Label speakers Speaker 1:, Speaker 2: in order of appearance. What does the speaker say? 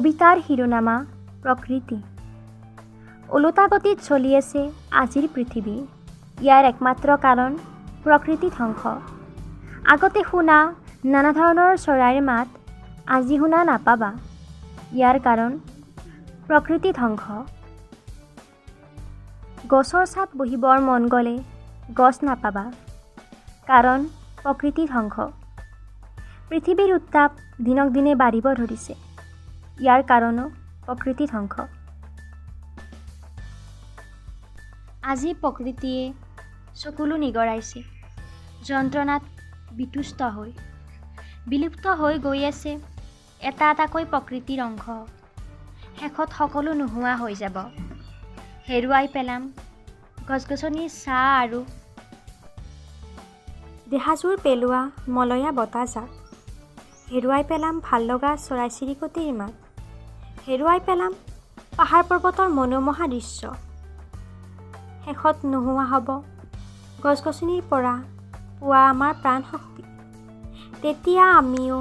Speaker 1: কবিতাৰ শিৰোনামা প্ৰকৃতি। ওলোটা গতিত চলি আছে আজিৰ পৃথিৱী। ইয়াৰ একমাত্ৰ কাৰণ প্ৰকৃতি ধ্বংস। আগতে শুনা নানা ধৰণৰ চৰাইৰ মাত আজি শুনা নাপাবা। ইয়াৰ কাৰণ প্ৰকৃতি ধ্বংস। গছৰ ছাঁত বহিবৰ মন গ'লে গছ নাপাবা, কাৰণ প্ৰকৃতি ধ্বংস। পৃথিৱীৰ উত্তাপ দিনক দিনে বাঢ়িব ধৰিছে। ইয়াৰ কাৰণো প্ৰকৃতি ধ্বংস। আজি প্ৰকৃতিয়ে চকুলো নিগৰাইছে, যন্ত্ৰণাত বিতুষ্ট হৈ। বিলুপ্ত হৈ গৈ আছে এটা এটাকৈ প্ৰকৃতিৰ অংশ। শেষত সকলো নোহোৱা হৈ যাব। হেৰুৱাই পেলাম গছ-গছনিৰ ছাঁ আৰু দেহাজোৰ পেলোৱা মলয়া বতাহজাক। হেৰুৱাই পেলাম ভাল লগা চৰাই-চিৰিকটিৰ মাত। হেৰুৱাই পেলাম পাহাৰ পৰ্বতৰ মনোমোহা দৃশ্য। শেষত নোহোৱা হ'ব গছ-গছনিৰ পৰা পোৱা আমাৰ প্ৰাণ শক্তি। তেতিয়া আমিও